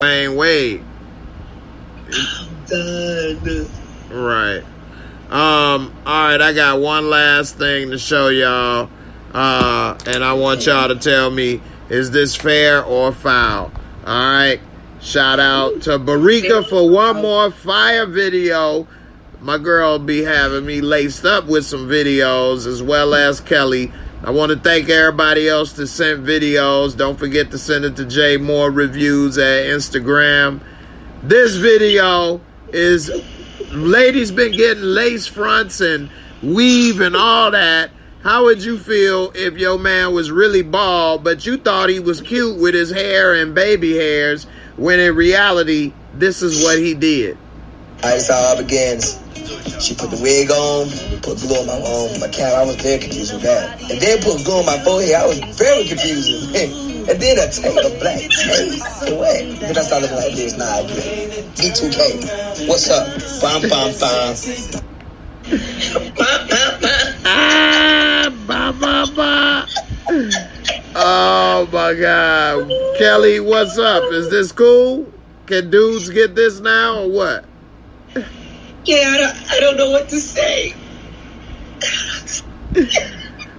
Wayne Wade. I'm done. Right. All right, I got one last thing to show y'all. And I want y'all to tell me, is this fair or foul? All right. Shout out to Barika for one more fire video. My girl be having me laced up with some videos, as well as Kelly. I want to thank everybody else that sent videos. Don't forget to send it to J Moore Reviews at Instagram. This video is, ladies been getting lace fronts and weave and all that. How would you feel if your man was really bald, but you thought he was cute with his hair and baby hairs, when in reality, this is what he did? All right, that's how it begins. She put the wig on, put glue on my cap. I was very confused with that. And then put glue on my forehead. I was very confused. And then a black tape. What? Then I started looking like this. Nah, B2K. What's up? Bam, bam, bam. Oh my God. Kelly, what's up? Is this cool? Can dudes get this now or what? Yeah, I don't know what to say.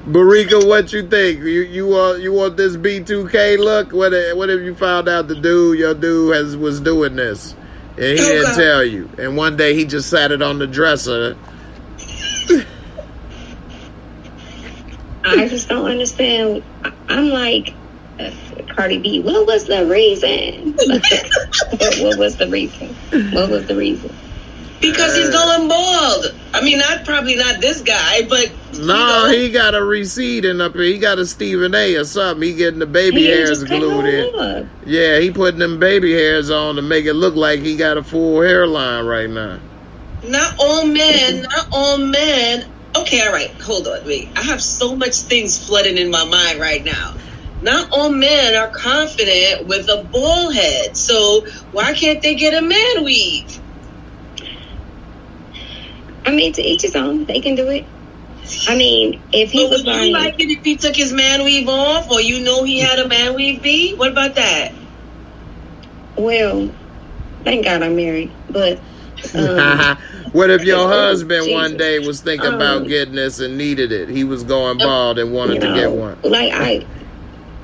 Barika, what you think? You want this B2K look? What if you found out your dude was doing this and he didn't tell you, and one day he just sat it on the dresser? I just don't understand. I'm like, Cardi B, what was the reason? What was the reason? What was the reason? Because he's going bald. I mean, probably not this guy, but... No, he got a receipt in up here. He got a Stephen A or something. He getting the baby hairs glued in. Yeah, he putting them baby hairs on to make it look like he got a full hairline right now. Not all men. Okay, all right, hold on, wait. I have so much things flooding in my mind right now. Not all men are confident with a bald head, so why can't they get a man weave? I mean, to each his own. They can do it. I mean, if he was would you like it if he took his man weave off, or he had a man weave be? What about that? Well, thank God I'm married, but... What if your husband one day was thinking about getting this and needed it? He was going bald and wanted to get one. Like,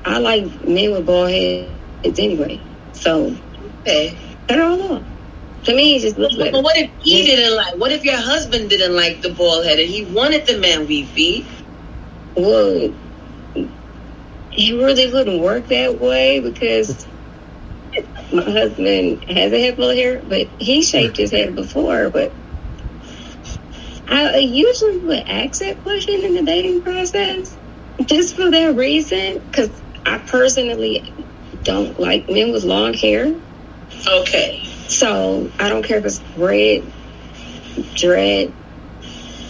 I like men with bald heads anyway. So, okay. I don't know. To me, it just looks better. But what if he didn't like? What if your husband didn't like the bald head and he wanted the man weave be? Well, it really wouldn't work that way because my husband has a head full of hair, but he shaved his head before. But I usually would ask that question in the dating process just for that reason, because I personally don't like men with long hair. Okay. So I don't care if it's red, dread,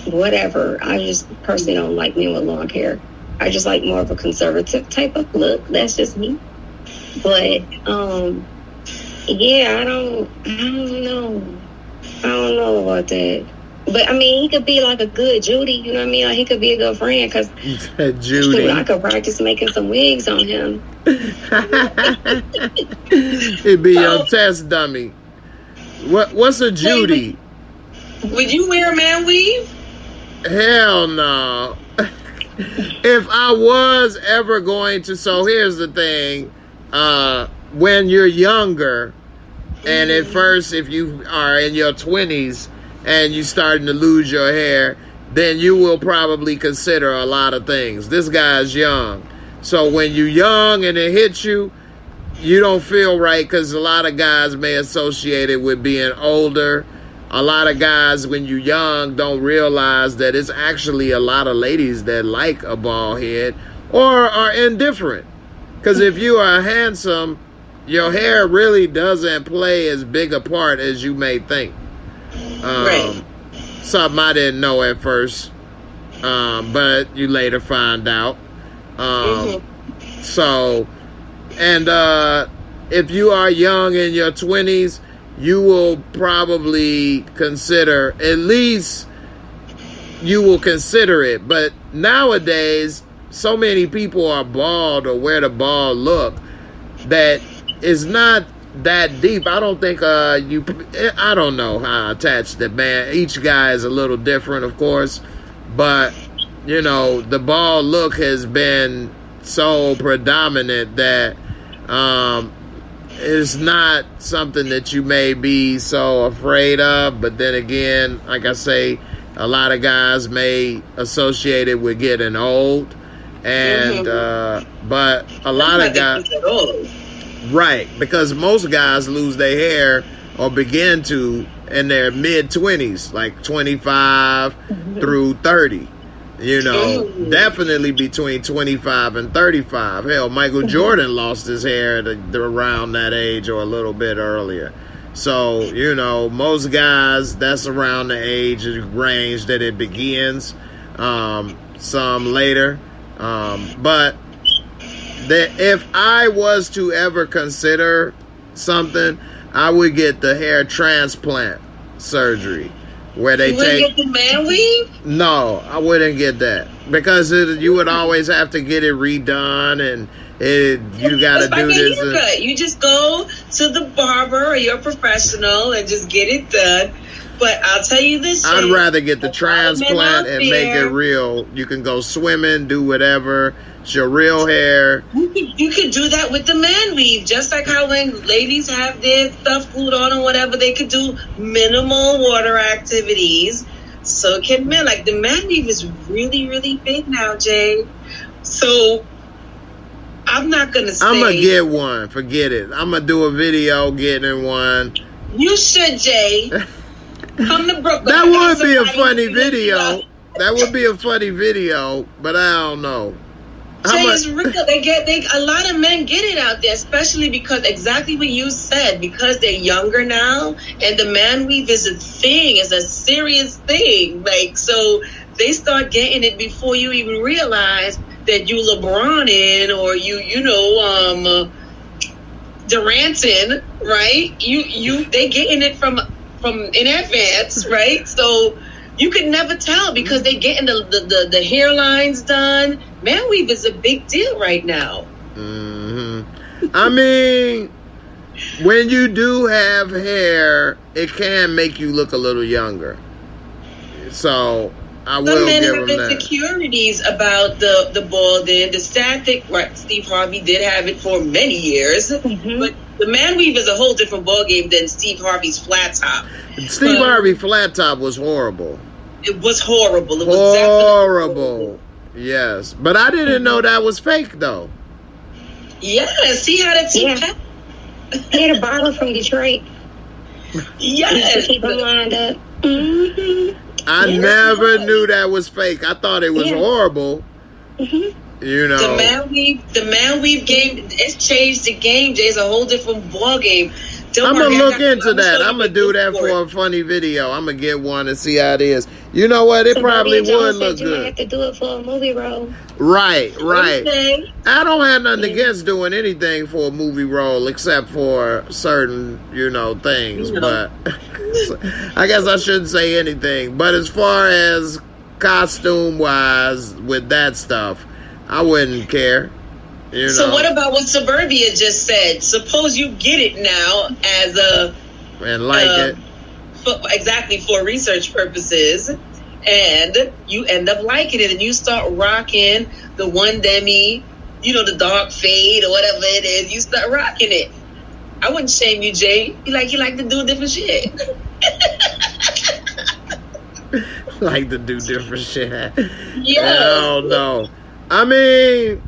whatever. I just personally don't like men with long hair. I just like more of a conservative type of look. That's just me. But yeah, I don't know. I don't know about that. But I mean, he could be like a good Judy. You know what I mean? Like, he could be a good friend because Judy, I could practice making some wigs on him. He'd be your test dummy. What's a Judy? Would you wear a man weave? Hell no. If I was ever going to, so here's the thing. When you're younger, and at first, if you are in your 20s and you're starting to lose your hair, then you will probably consider a lot of things. This guy's young. So when you're young and it hits you, you don't feel right, because a lot of guys may associate it with being older. A lot of guys, when you're young, don't realize that it's actually a lot of ladies that like a bald head or are indifferent. Because if you are handsome, your hair really doesn't play as big a part as you may think. Right. Something I didn't know at first, but you later find out. So, and if you are young in your 20s, you will probably consider, at least you will consider it. But nowadays, so many people are bald or wear the bald look that is not that deep. I don't think I don't know how attached the band. Each guy is a little different, of course, but you know, the bald look has been so predominant that it's not something that you may be so afraid of. But then again, like I say, a lot of guys may associate it with getting old, and but a lot of guys, right? Because most guys lose their hair or begin to in their mid-20s, like 25 through 30. You know, definitely between 25 and 35. Hell, Michael Jordan lost his hair at around that age or a little bit earlier. So, you know, most guys, that's around the age range that it begins. Some later. But if I was to ever consider something, I would get the hair transplant surgery. Where they get the man weave? No, I wouldn't get that because you would always have to get it redone, and you got to do this. You just go to the barber or your professional and just get it done. But I'll tell you this: I'd rather get the transplant and make it real. You can go swimming, do whatever. It's your real hair. You could do that with the man weave, just like how when ladies have their stuff glued on or whatever, they could do minimal water activities. So can men. Like the man weave is really, really big now, Jay. So I'm not gonna say I'm gonna get one. Forget it. I'm gonna do a video getting one. You should, Jay. Come to Brooklyn. That would be a funny video. That would be a funny video, but I don't know. Jay, it's real. A lot of men get it out there, especially because exactly what you said, because they're younger now, and the man weave is a thing, is a serious thing. Like, so they start getting it before you even realize that you LeBronin or Durantin, right? They getting it from in advance, right? So you could never tell because they getting the hairlines done. Man weave is a big deal right now. I mean, when you do have hair, it can make you look a little younger. So I will give them that. Some men have insecurities about the balding. The static, right? Steve Harvey did have it for many years, but the man weave is a whole different ballgame than Steve Harvey's flat top. Steve Harvey flat top was horrible. It was horrible. It was horrible. Yes, but I didn't know that was fake though. Yes, he had a T-Pack. He had a bottle from Detroit. Yes. Keep him lined up. I never knew that was fake. I thought it was horrible. You know, the man weave game, it's changed the game, Jay. It's a whole different ball game. I'm going to look into that. I'm going to do that for a funny video. I'm going to get one and see how it is. You know what? It probably would look good. You have to do it for a movie role. Right. I don't have nothing against doing anything for a movie role except for certain, things. But I guess I shouldn't say anything. But as far as costume-wise with that stuff, I wouldn't care. So what about what Suburbia just said? Suppose you get it now as it exactly for research purposes, and you end up liking it, and you start rocking the one demi, the dark fade or whatever it is. You start rocking it. I wouldn't shame you, Jay. You like to do different shit. Like to do different shit. Yeah. Hell no. I mean,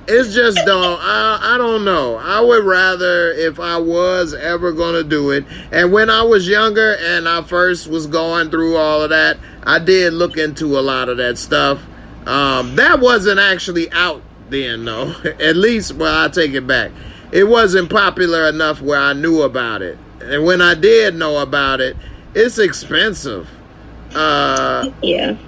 it's just I don't know. I would rather, if I was ever going to do it, and when I was younger and I first was going through all of that, I did look into a lot of that stuff. That wasn't actually out then, though. At least, well, I take it back. It wasn't popular enough where I knew about it. And when I did know about it, it's expensive. Yeah.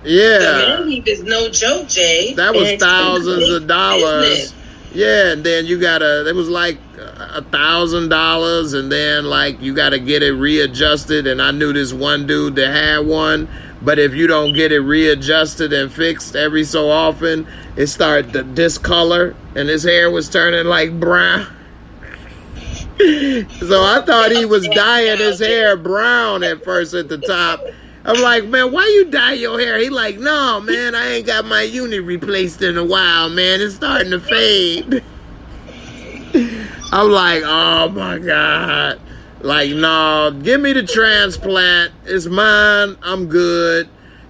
The man is no joke, Jay. That was thousands of dollars. Yeah, and then it was like $1,000, and then you got to get it readjusted. And I knew this one dude that had one, but if you don't get it readjusted and fixed every so often, it started to discolor, and his hair was turning like brown. So I thought he was dyeing his hair brown at first at the top. I'm like, man, why you dye your hair? He like, no, man, I ain't got my unit replaced in a while, man. It's starting to fade. I'm like, oh my God. Like, no, give me the transplant. It's mine. I'm good.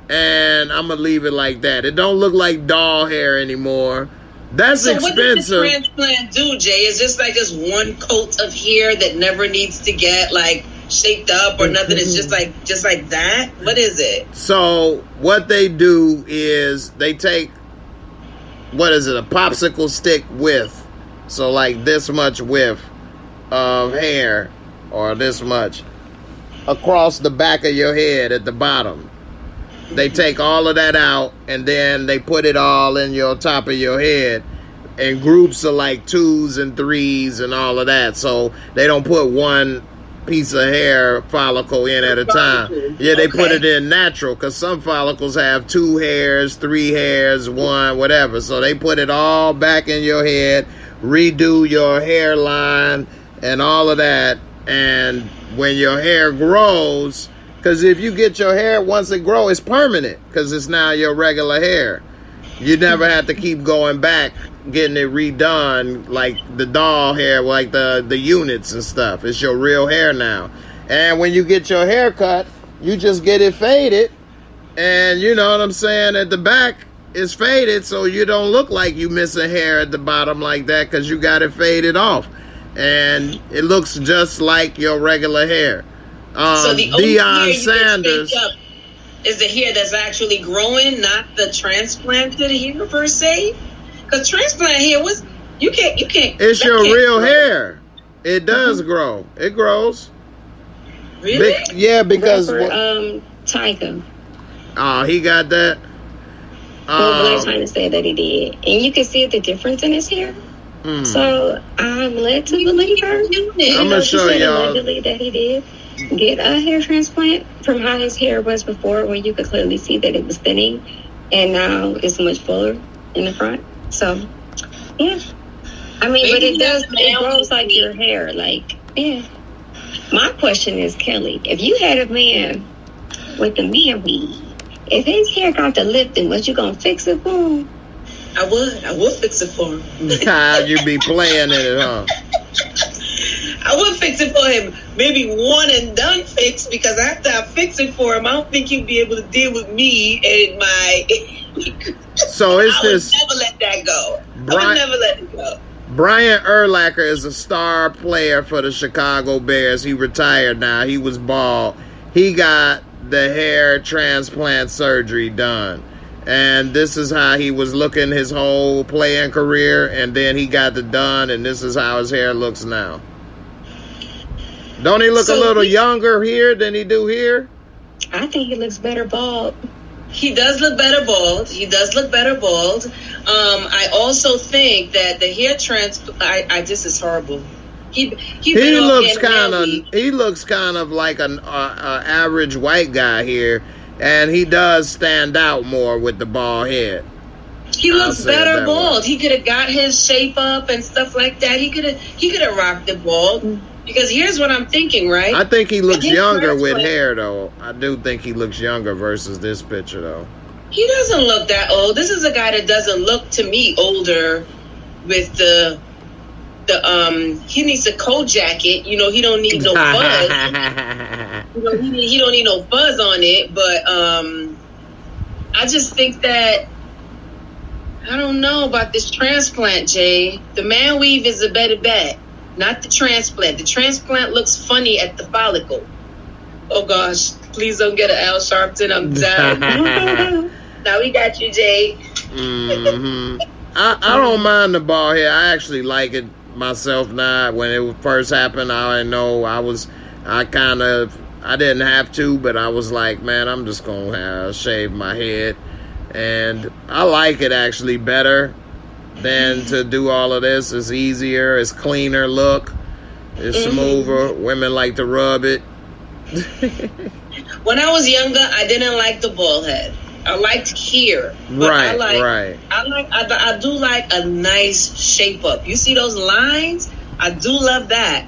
And I'm going to leave it like that. It don't look like doll hair anymore. That's so expensive. What does the transplant do, Jay? Is this like just one coat of hair that never needs to get like shaped up or nothing? It's just like that? What is it? So what they do is they take, what is it, a popsicle stick width. So like this much width of hair or this much across the back of your head at the bottom. They take all of that out and then they put it all in your top of your head in groups of like 2s and 3s and all of that. So they don't put one piece of hair follicle in at a time. Yeah, they put it in natural because some follicles have 2 hairs, 3 hairs, 1, whatever. So they put it all back in your head, redo your hairline and all of that. And when your hair grows, because if you get your hair, once it grows, it's permanent because it's now your regular hair. You never have to keep going back, getting it redone like the doll hair, like the units and stuff. It's your real hair now. And when you get your hair cut, you just get it faded. And you know what I'm saying? At the back, it's faded, so you don't look like you missing hair at the bottom like that because you got it faded off. And it looks just like your regular hair. So the only Deion hair Sanders you can fake up is the hair that's actually growing, not the transplanted hair per se. Because transplant hair was you can't. It's your real hair. It does grow. It grows. Really? Yeah, because Tyga. Oh, he got that. Well, Black China said that he did, and you can see the difference in his hair. So I'm led to believe her. I'm gonna show y'all allegedly that he did get a hair transplant from how his hair was before, where you could clearly see that it was thinning, and now it's much fuller in the front. So, yeah. I mean, but it grows like your hair. Like, yeah. My question is, Kelly, if you had a man with the man weave, if his hair got the lifting, was you gonna fix it for him? I would fix it for him. You be playing in it, huh? I would fix it for him. Maybe one and done fix, because after I fix it for him, I don't think he'd be able to deal with me and my. So it's this. I would never let that go. I would never let it go. Brian Urlacher is a star player for the Chicago Bears. He retired now. He was bald. He got the hair transplant surgery done. And this is how he was looking his whole playing career. And then he got it done. And this is how his hair looks now. Don't he look a little younger here than he do here? I think he looks better bald. He does look better bald. I also think that the hair transplant, this is horrible. He looks kind of like an average white guy here, and he does stand out more with the bald head. He looks better bald. He could have got his shape up and stuff like that. He could have rocked the bald. Because here's what I'm thinking, right? I think he looks younger with hair, though. I do think he looks younger versus this picture, though. He doesn't look that old. This is a guy that doesn't look, to me, older with the he needs a coat jacket. You know, he don't need no fuzz. He don't need no fuzz on it. But I just think that, I don't know about this transplant, Jay. The man weave is a better bet. Not the transplant. The transplant looks funny at the follicle. Oh, gosh. Please don't get an Al Sharpton. I'm done. Now we got you, Jay. I don't mind the bald hair. I actually like it myself now. When it first happened, I know I didn't have to, but I was like, man, I'm just going to shave my head. And I like it actually better than to do all of this. It's easier, it's cleaner look, it's smoother. Women like to rub it. When I was younger, I didn't like the bald head. I liked hair. Right. I do like a nice shape up. You see those lines? I do love that.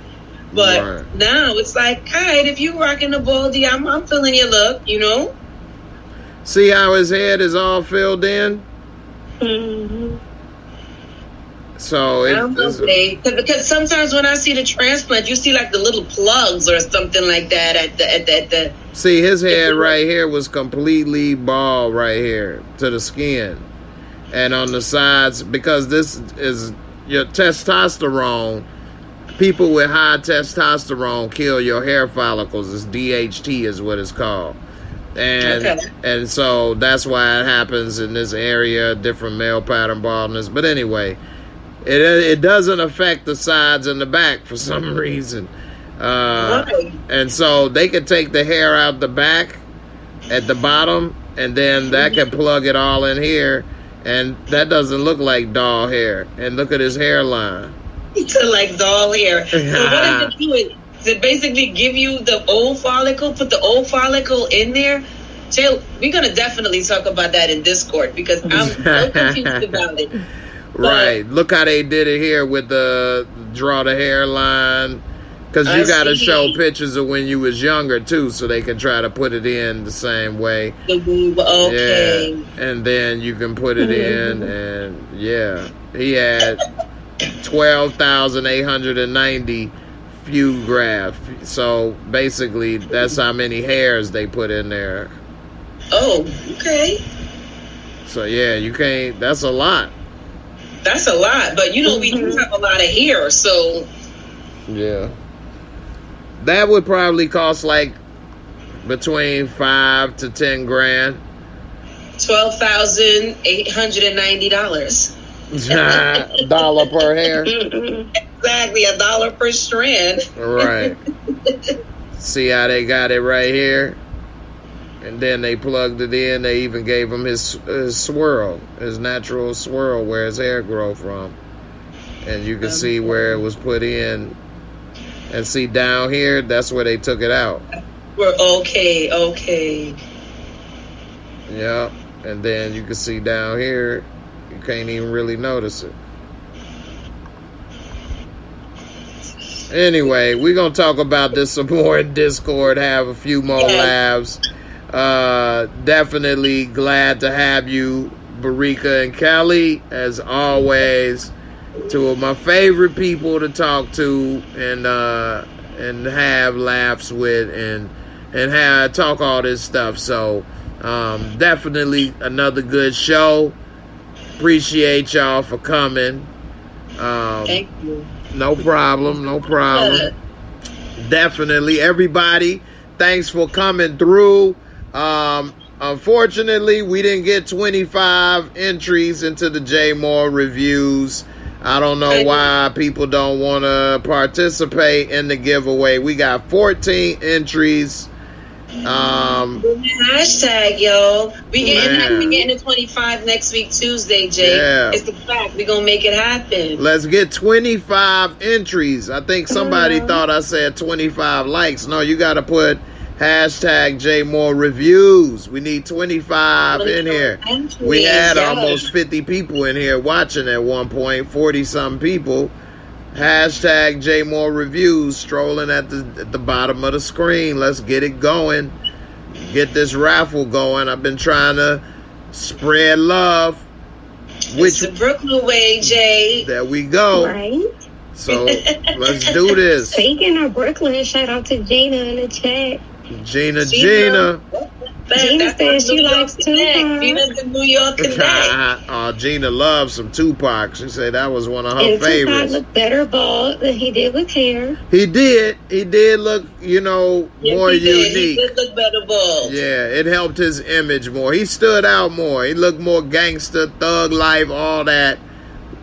But Right. now it's like, all right, if you rocking the baldy, I'm feeling your look, you know? See how his head is all filled in? Mm-hmm. So because sometimes when I see the transplant, you see like the little plugs or something like that at the see, his head right here was completely bald right here to the skin. And on the sides, because this is your testosterone, people with high testosterone kill your hair follicles. It's DHT is what it's called. And so that's why it happens in this area, different male pattern baldness. But anyway, it doesn't affect the sides and the back for some reason. And so they can take the hair out the back at the bottom, and then that can plug it all in here, and that doesn't look like doll hair. And look at his hairline. Like doll hair. So what does it do? Does it basically give you the old follicle, put the old follicle in there? Jay, we're going to definitely talk about that in Discord because I'm so confused about it. Right. Look how they did it here with the draw the hairline. Because you got to show pictures of when you was younger, too, so they can try to put it in the same way. Okay. Yeah. And then you can put it in, and, yeah. He had 12,890 few graph. So, basically, that's how many hairs they put in there. Oh, okay. So, yeah, you can't... That's a lot. That's a lot. But, you know, we do have a lot of hair, so... Yeah. That would probably cost like between $5 to $10 grand. $12,890. Dollar per hair. Exactly, $1 per strand. Right. See how they got it right here? And then they plugged it in. They even gave him his swirl, his natural swirl where his hair grow from. And you can see where it was put in. And see down here, that's where they took it out. We're okay. Yeah. And then you can see down here, you can't even really notice it. Anyway, we're going to talk about this some more in Discord, have a few more laughs. Definitely glad to have you, Barika and Kelly, as always. Two of my favorite people to talk to and have laughs with and have talk all this stuff. So definitely another good show. Appreciate y'all for coming. Thank you. No problem. Definitely, everybody. Thanks for coming through. Unfortunately, we didn't get 25 entries into the J Moore reviews. I don't know why people don't want to participate in the giveaway. We got 14 entries. Hashtag, yo. We getting to 25 next week, Tuesday, Jay. Yeah. It's the fact. We're going to make it happen. Let's get 25 entries. I think somebody thought I said 25 likes. No, you got to put hashtag J Moore Reviews. We need 25 in here. We had almost 50 people in here watching at one point, 40-something people. Hashtag J Moore Reviews strolling at the bottom of the screen. Let's get it going. Get this raffle going. I've been trying to spread love. It's the Brooklyn way, Jay. There we go. Right. So let's do this. Speaking of Brooklyn, shout out to Gina in the chat. Gina. Gina says she likes Tupac. Gina's the New York Connect. Gina loves some Tupac. She said that was one of her and favorites. Tupac looked better bald than he did with hair. He did look, more unique. He did look better bald. Yeah, it helped his image more. He stood out more. He looked more gangster, thug life, all that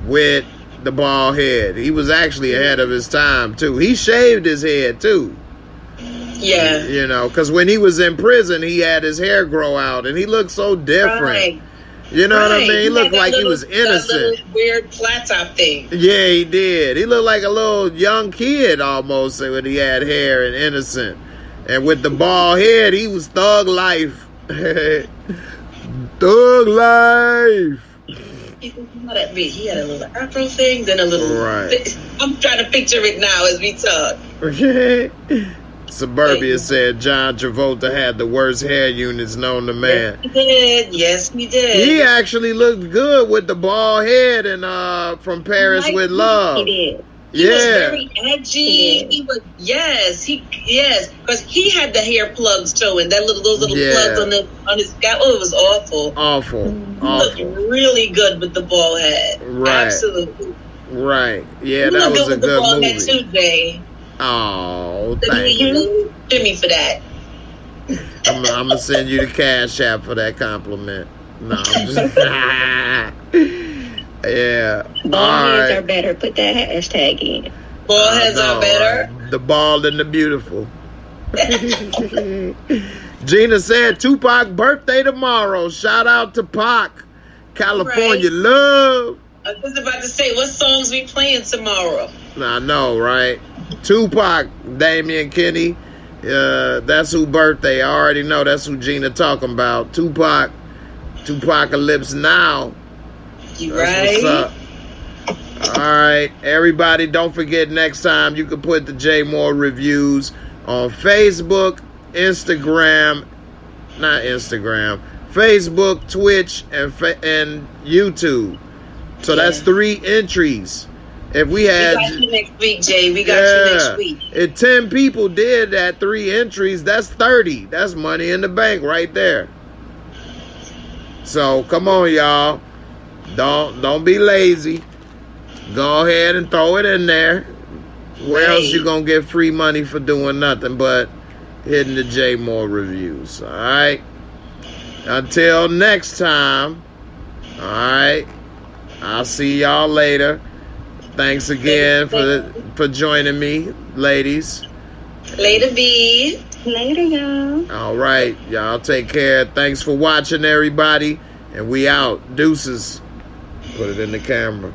with the bald head. He was actually ahead of his time, too. He shaved his head, too. Yeah. Because when he was in prison, he had his hair grow out, and he looked so different. Right. You know what I mean? He looked like he was innocent. That weird flat top thing. Yeah, he did. He looked like a little young kid almost when he had hair and innocent. And with the bald head, he was thug life. Thug life. He had a little afro thing, then a little. Right. I'm trying to picture it now as we talk. Suburbia said John Travolta had the worst hair units known to man. Yes, he did. Yes, he did. He actually looked good with the bald head and From Paris with Love. He did. He was very edgy. He was because he had the hair plugs showing those little plugs on his scalp. Oh, it was awful. Awful. He looked really good with the bald head. Right. Absolutely. Right. Yeah, You that look was a with the good bald head movie. too, Jay. Oh, thank you. Jimmy for that. I'm gonna send you the cash app for that compliment. No, I'm just yeah. Bald heads are better. Put that hashtag in. Bald heads are better. Right? The bald and the beautiful. Gina said Tupac birthday tomorrow. Shout out to Pac. California love. I was about to say, what songs we playing tomorrow? I know, right? Tupac, Damian Kenny. That's who birthday. I already know that's who Gina talking about. Tupac. Tupacalypse Now. You That's right? what's up. All right, everybody, don't forget next time you can put the J Moore reviews on Facebook, Facebook, Twitch, and YouTube. So that's 3 entries. If we had, we got you next week, Jay. We got you next week. If 10 people did that 3 entries, that's 30. That's money in the bank right there. So come on, y'all. Don't be lazy. Go ahead and throw it in there. Where else you gonna get free money for doing nothing but hitting the J Moore reviews? All right. Until next time. All right. I'll see y'all later. Thanks again for joining me, ladies. Later, B. Later, y'all. All right. Y'all take care. Thanks for watching, everybody. And we out. Deuces. Put it in the camera.